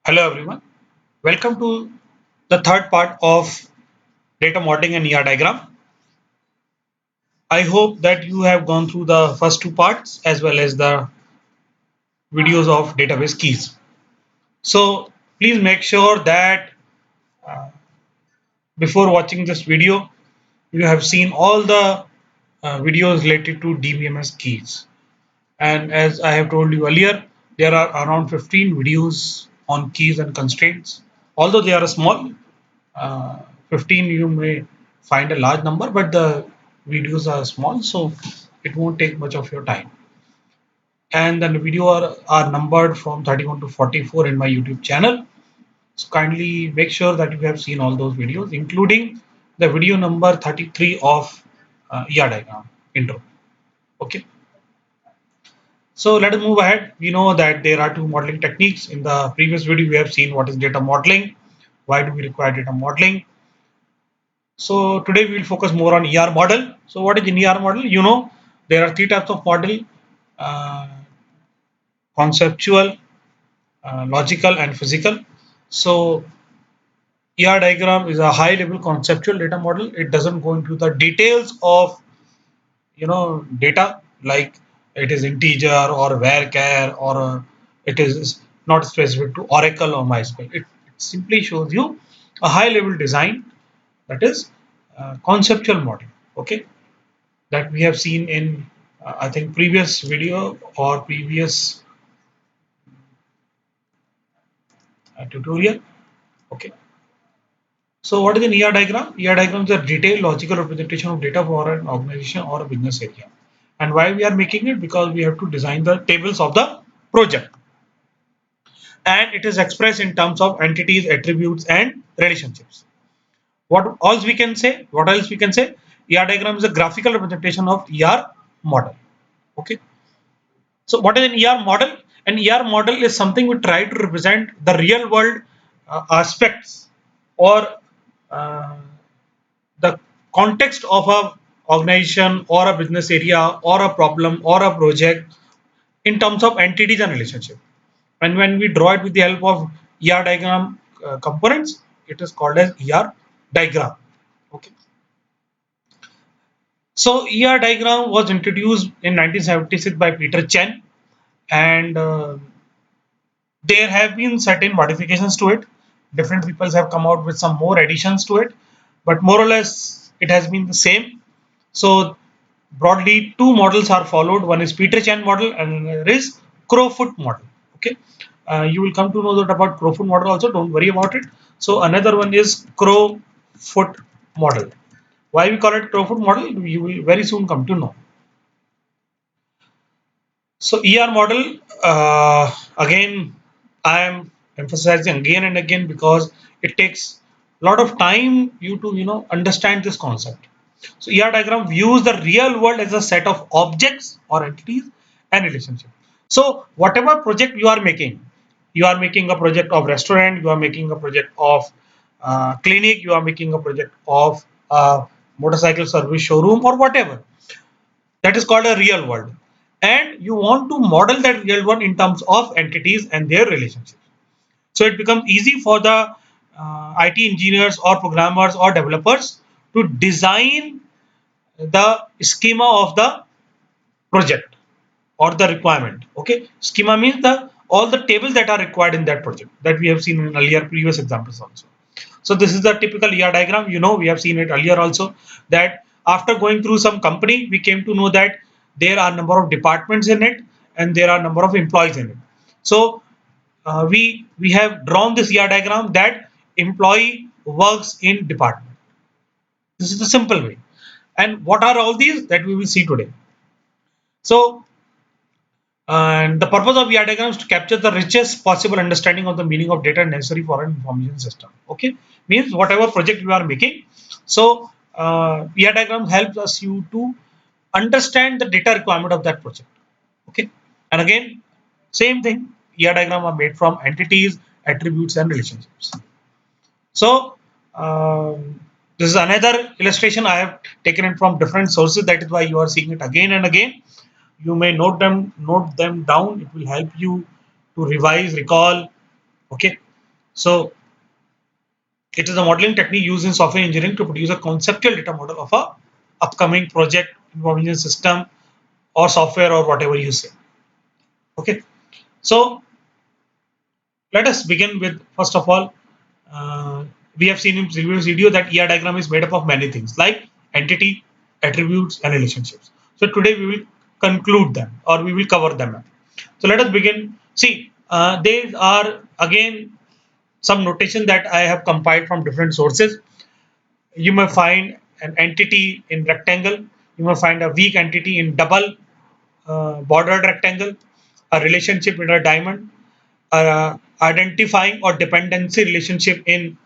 Hello everyone. Welcome to the third part of data modeling and ER diagram. I hope that you have gone through the first two parts as well as the videos of database keys. So please make sure that uh, before watching this video, you have seen all the videos related to DBMS keys. And as I have told you earlier, there are around 15 videos on keys and constraints. Although they are small, uh, 15 you may find a large number, but the videos are small, so it won't take much of your time. And the video are numbered from 31 to 44 in my YouTube channel. So kindly make sure that you have seen all those videos, including the video number 33 of ER diagram intro. Okay. So let us move ahead. We know that there are two modeling techniques. In the previous video, we have seen what is data modeling. Why do we require data modeling? So today we will focus more on ER model. So what is an ER model? You know, there are three types of model, uh, conceptual, logical and physical. So ER diagram is a high level conceptual data model. It doesn't go into the details of data like it is integer or varchar or it is not specific to Oracle or MySQL. It simply shows you a high level design, that is conceptual model. Okay, that we have seen in I think previous video or previous tutorial. Okay, so what is an ER diagram? ER diagram is a detailed logical representation of data for an organization or a business area. And why we are making it? Because we have to design the tables of the project, and it is expressed in terms of entities, attributes and relationships. What else we can say? ER diagram is a graphical representation of ER model. Okay, so what is an ER model? An ER model is something we try to represent the real world aspects or uh, the context of a organization or a business area or a problem or a project in terms of entities and relationship. And when we draw it with the help of ER diagram components, it is called as ER diagram. Okay. So ER diagram was introduced in 1976 by Peter Chen, and there have been certain modifications to it. Different people have come out with some more additions to it, but more or less it has been the same. So broadly, two models are followed. One is Peter Chen model, and another is Crowfoot model. Okay, you will come to know that about Crowfoot model also. Don't worry about it. So another one is Crowfoot model. Why we call it Crowfoot model? You will very soon come to know. So ER model, again, I am emphasizing again and again because it takes a lot of time you to understand this concept. So ER diagram views the real world as a set of objects or entities and relationships. So whatever project you are making a project of restaurant, you are making a project of clinic, you are making a project of motorcycle service showroom or whatever, that is called a real world, and you want to model that real world in terms of entities and their relationships. So it becomes easy for the IT engineers or programmers or developers to design the schema of the project or the requirement. Okay, schema means the all the tables that are required in that project, that we have seen in earlier previous examples also. So this is the typical ER diagram. We have seen it earlier also, that after going through some company, we came to know that there are number of departments in it and there are number of employees in it. So we have drawn this ER diagram that employee works in department. This is the simple way. And what are all these that we will see today? So and the purpose of ER diagram is to capture the richest possible understanding of the meaning of data necessary for an information system. Okay, means whatever project you are making. So ER diagram helps us you to understand the data requirement of that project. Okay, and again, same thing. ER diagram are made from entities, attributes, and relationships. So this is another illustration I have taken it from different sources. That is why you are seeing it again and again. You may note them down. It will help you to revise, recall. Okay. So it is a modeling technique used in software engineering to produce a conceptual data model of a upcoming project involving a system or software or whatever you say. Okay. So let us begin with, first of all, uh, we have seen in previous video that ER diagram is made up of many things like entity, attributes, and relationships. So today we will conclude them, or we will cover them. So let us begin. See, there are again some notation that I have compiled from different sources. You may find an entity in rectangle. You may find a weak entity in double bordered rectangle, a relationship in a diamond, identifying or dependency relationship in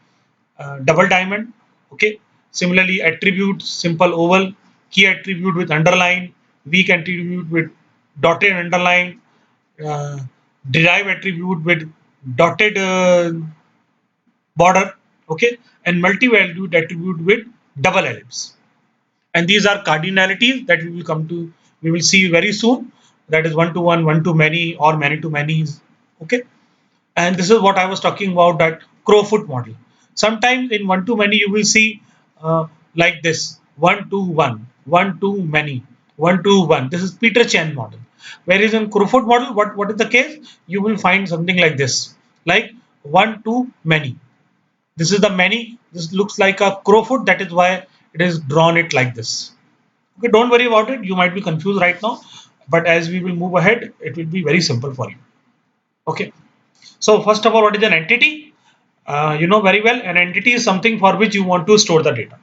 double diamond. Okay. Similarly, attribute simple oval, key attribute with underline, weak attribute with dotted underline, uh, derive attribute with dotted border. Okay, and multi-valued attribute with double ellipse. And these are cardinalities that we will see very soon. That is one to one, one to many, or many to many. Okay, and this is what I was talking about, that Crowfoot model. Sometimes in one to many you will see like this: one to one, one to many, one to one. This is Peter Chen model. Whereas in Crowfoot model, what is the case? You will find something like this, like one to many. This is the many. This looks like a crowfoot. That is why it is drawn it like this. Okay, don't worry about it. You might be confused right now, but as we will move ahead, it will be very simple for you. Okay. So first of all, what is an entity? You know very well, an entity is something for which you want to store the data,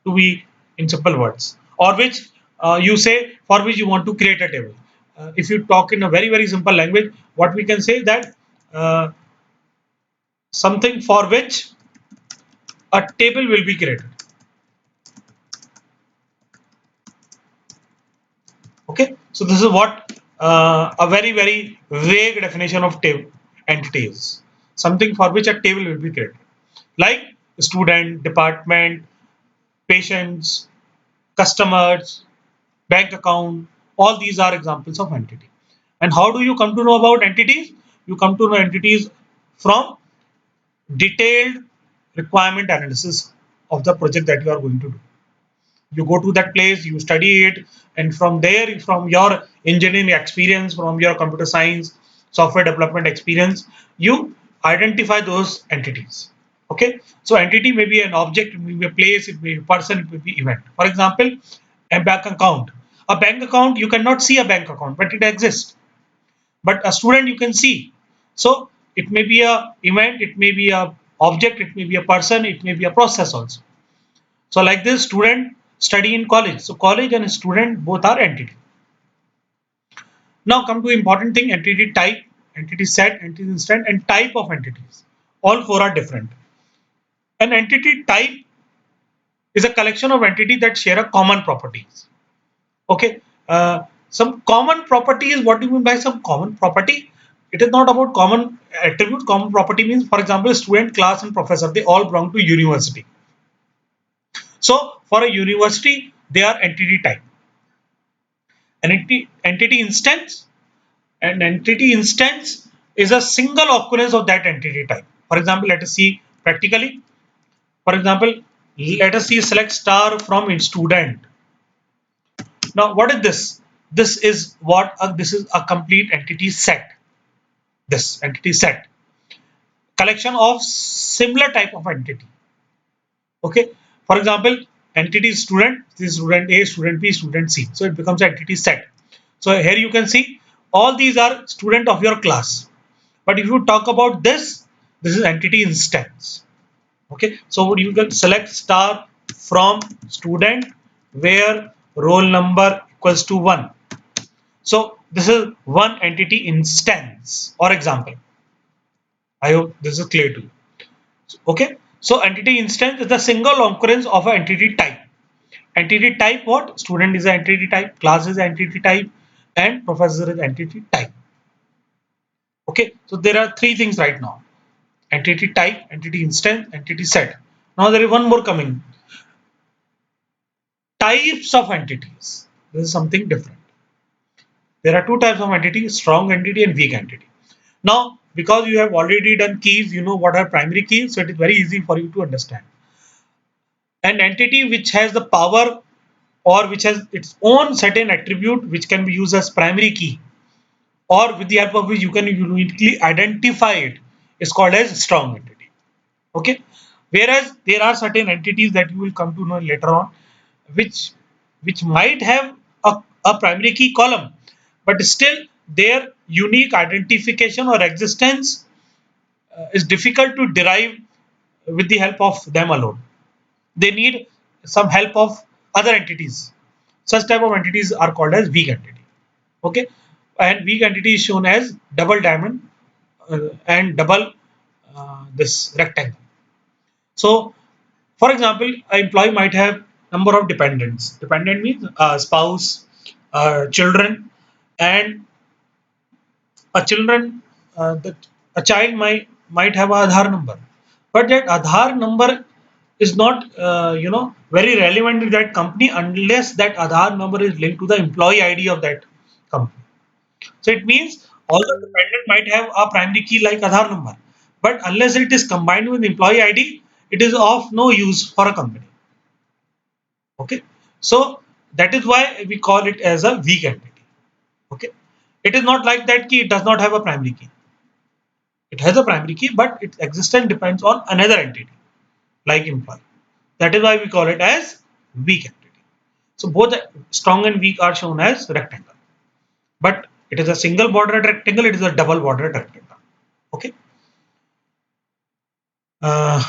to be in simple words, or which you say for which you want to create a table. If you talk in a very simple language, what we can say that uh, something for which a table will be created. Okay, so this is what a very vague definition of table entity is. Something for which a table will be created, like student, department, patients, customers, bank account. All these are examples of entity. And how do you come to know about entities? You come to know entities from detailed requirement analysis of the project that you are going to do. You go to that place, you study it, and from there, from your engineering experience, from your computer science software development experience, you identify those entities. Okay, so entity may be an object, it may be a place, it may be a person, it may be event. For example, a bank account. A bank account, you cannot see a bank account, but it exists. But a student you can see. So it may be a event, it may be a object, it may be a person, it may be a process also. So like this, student study in college. So college and student both are entity. Now come to important thing: entity type, entity set, entity instance, and type of entities. All four are different. An entity type is a collection of entities that share a common properties. Okay. Some common properties. What do you mean by some common property? It is not about common attribute. Common property means, for example, student, class, and professor. They all belong to university. So for a university, they are entity type. Entity instance. An entity instance is a single occurrence of that entity type. For example, let us see practically. For example, let us see select star from student. Now, what is this? This is a complete entity set. This entity set, collection of similar type of entity. Okay. For example, entity student. This is student A, student B, student C. So it becomes an entity set. So here you can see all these are student of your class. But if you talk about this is entity instance. Okay, so you can select star from student where roll number equals to 1. So this is one entity instance or example. I hope this is clear to you. Okay, so entity instance is the single occurrence of an entity type. Entity type what? Student is an entity type, class is an entity type, and professor is entity type. Okay, so there are three things right now: entity type, entity instance, entity set. Now there is one more coming: types of entities. This is something different. There are two types of entity: strong entity and weak entity. Now because you have already done keys, you know what are primary keys, so it is very easy for you to understand. An entity which has the power or which has its own certain attribute which can be used as primary key, or with the help of which you can uniquely identify it, is called as strong entity. Okay. Whereas there are certain entities that you will come to know later on, which might have a primary key column, but still their unique identification or existence is difficult to derive with the help of them alone. They need some help of other entities. Such type of entities are called as weak entity. Okay, and weak entity is shown as double diamond and double this rectangle. So, for example, an employee might have number of dependents. Dependent means spouse, children, and a children that a child might have a Aadhaar number, but that Aadhaar number is not very relevant to that company unless that Aadhaar number is linked to the employee ID of that company. So it means all the dependent might have a primary key like Aadhaar number, but unless it is combined with employee ID, it is of no use for a company. Okay, so that is why we call it as a weak entity. Okay, it is not like that key; it does not have a primary key. It has a primary key, but its existence depends on another entity, like employee. That is why we call it as weak entity. So both strong and weak are shown as rectangle. But it is a single bordered rectangle, it is a double bordered rectangle. Okay. Uh,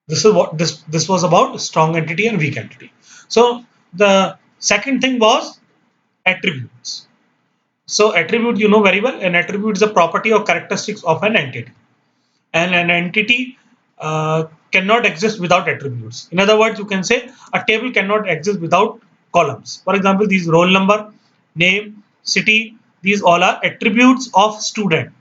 this is what this was about strong entity and weak entity. So the second thing was attributes. So attribute you know very well. An attribute is a property or characteristics of an entity. And an entity cannot exist without attributes. In other words, you can say a table cannot exist without columns. For example, these roll number, name, city, these all are attributes of student.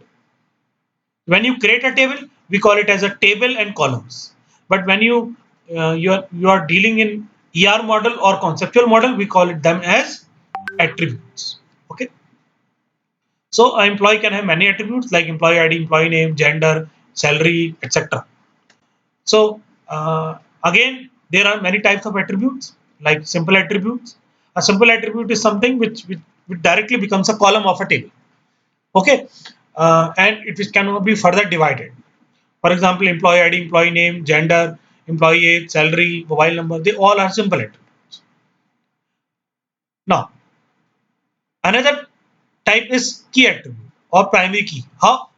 When you create a table, we call it as a table and columns. But when you are dealing in ER model or conceptual model, we call it them as attributes. Okay. So an employee can have many attributes like employee ID, employee name, gender, salary, etc. So again, there are many types of attributes like simple attributes. A simple attribute is something which directly becomes a column of a table. Okay, and it cannot be further divided. For example, employee ID, employee name, gender, employee age, salary, mobile number, they all are simple attributes. Now, another type is key attribute or primary key. How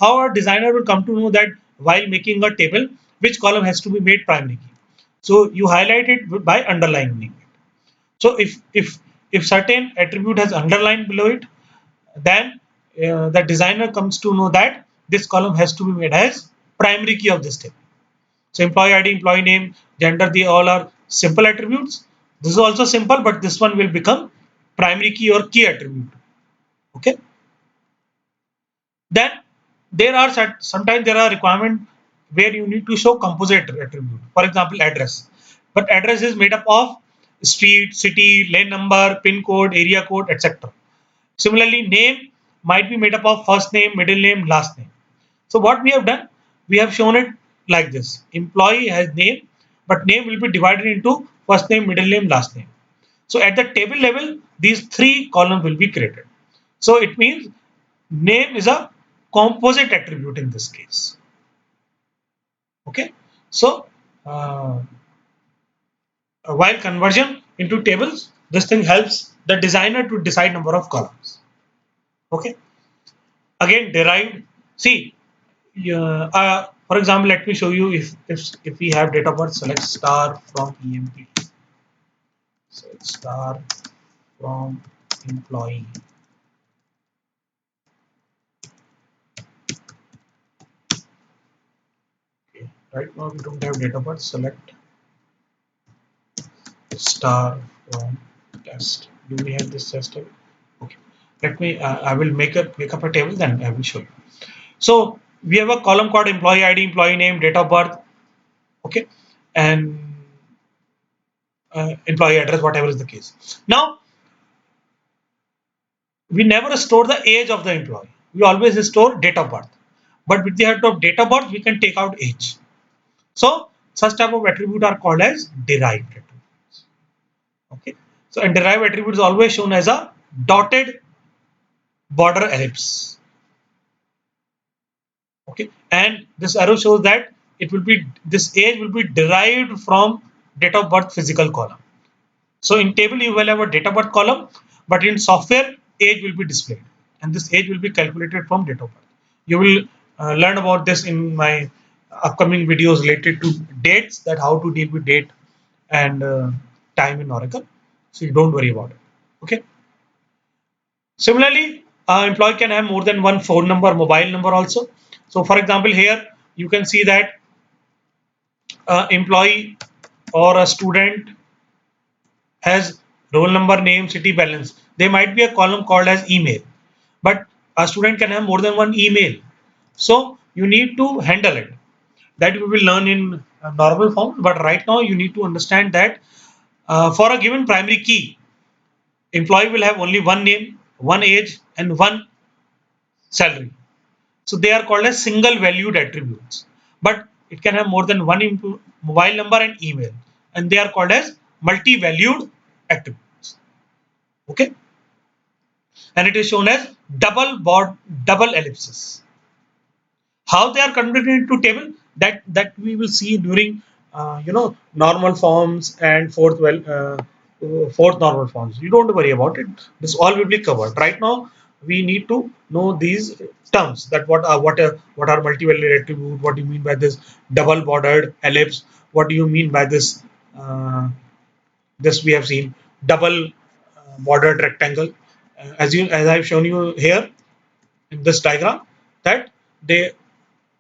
a designer will come to know that while making a table, which column has to be made primary key. So you highlight it by underlining it. So if certain attribute has underlined below it, then the designer comes to know that this column has to be made as primary key of this table. So employee ID, employee name, gender, they all are simple attributes. This is also simple, but this one will become primary key or key attribute. Okay. Then there are sometimes there are requirement where you need to show composite attribute. For example, address. But address is made up of street, city, lane number, pin code, area code, etc. Similarly, name might be made up of first name, middle name, last name. So what we have done, we have shown it like this. Employee has name, but name will be divided into first name, middle name, last name. So at the table level, these three columns will be created. So it means name is a composite attribute in this case. Okay. So uh, while conversion into tables, this thing helps the designer to decide number of columns. Okay. Again, derived. See, for example, let me show you if we have data birth, select star from EMP, select star from employee. Okay. Right now we don't have data birth. Select star from test. Do we have this test table? Okay. Let me. I will make up a table. Then I will show you. So we have a column called employee ID, employee name, date of birth. Okay, and employee address, whatever is the case. Now we never store the age of the employee. we always store date of birth. But with the help of date of birth, we can take out age. So such type of attribute are called as derived attributes. Okay. So and derived attribute is always shown as a dotted border ellipse. Okay. And this arrow shows that it will be this age will be derived from date of birth physical column. So in table you will have a date of birth column, but in software age will be displayed, and this age will be calculated from date of birth. You will learn about this in my upcoming videos related to dates, that how to deal with date and time in Oracle. So you don't worry about it. Okay. Similarly, employee can have more than one phone number, mobile number also. So for example, here you can see that employee or a student has roll number, name, city, balance. There might be a column called as email, but a student can have more than one email. So you need to handle it. That we will learn in normal form. But right now you need to understand that for a given primary key, employee will have only one name, one age, and one salary. So they are called as single valued attributes. But it can have more than one mobile number and email, and they are called as multi-valued attributes. Okay, and it is shown as double ellipses. How they are converted into table, that we will see during normal forms and fourth normal forms. You don't worry about it. This all will be covered. Right now we need to know these terms, that what are multi-valued attribute, what do you mean by this double bordered ellipse, what do you mean by uh, this we have seen double bordered rectangle. As I've shown you here in this diagram, that they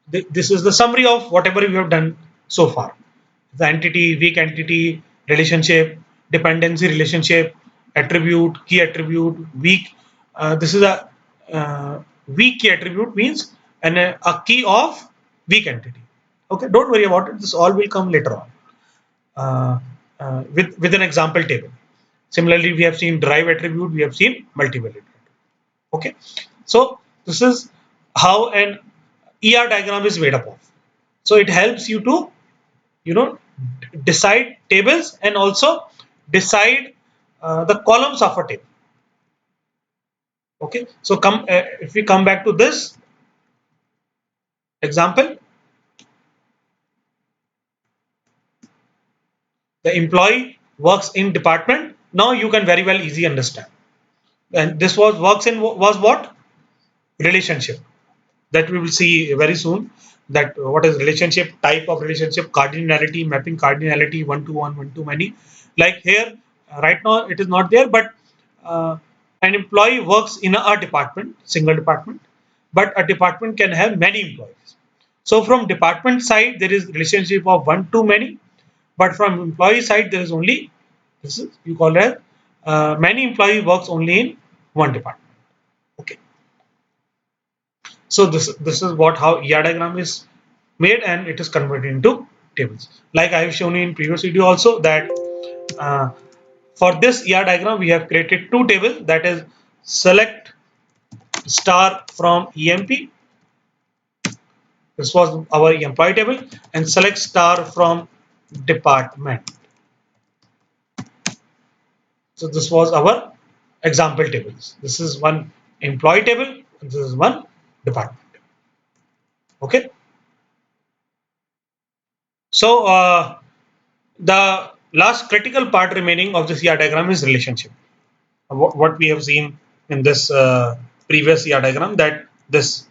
this is the summary of whatever we have done so far. The entity, weak entity, relationship, dependency relationship, attribute, key attribute, weak. This is a weak key attribute, means a key of weak entity. Okay, don't worry about it. This all will come later on with an example table. Similarly, we have seen drive attribute, we have seen multi-value attribute. Okay, so this is how an ER diagram is made up of. So it helps you to decide tables and also decide the columns of a table. Okay, so if we come back to this example, the employee works in department. Now you can very well easily understand. And this was what relationship, that we will see very soon, that what is relationship, type of relationship, cardinality, mapping cardinality, one to one to many. Like here, right now it is not there, but uh, an employee works in a department, single department, but a department can have many employees. So from department side, there is relationship of one to many, but from employee side, there is only, this is you call it many employee works only in one department. Okay. So this is what how ER diagram is made, and it is converted into tables. Like I have shown you in previous video also, that uh, for this ER diagram we have created two tables, that is select star from EMP. This was our employee table, and select star from department. So this was our example tables. This is one employee table, and this is one department. Okay. So the last critical part remaining of the CR diagram is relationship. What we have seen in this previous CR diagram, that this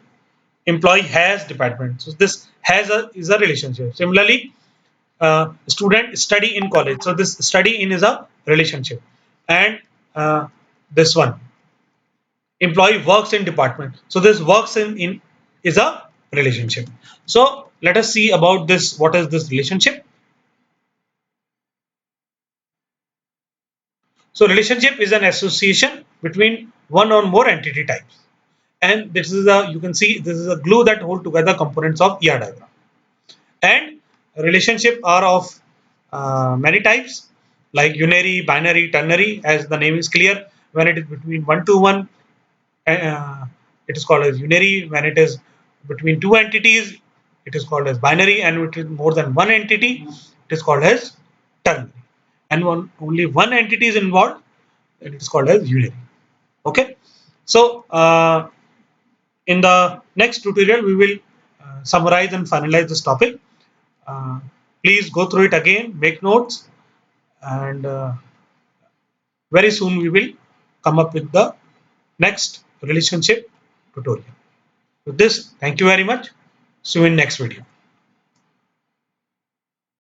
employee has department. So this is a relationship. Similarly, student study in college. So this study in is a relationship, and this one employee works in department. So this works in is a relationship. So let us see about this. What is this relationship? So relationship is an association between one or more entity types. And this is a, you can see this is a glue that hold together components of ER diagram. And relationship are of many types, like unary, binary, ternary, as the name is clear. When it is between one to one, it is called as unary. When it is between two entities, it is called as binary, and it is more than one entity, it is called as ternary. And only one entity is involved, it is called as unary. Okay, so in the next tutorial, we will summarize and finalize this topic. Uh, Please go through it again, make notes, and very soon we will come up with the next relationship tutorial. With this, thank you very much. See you in next video.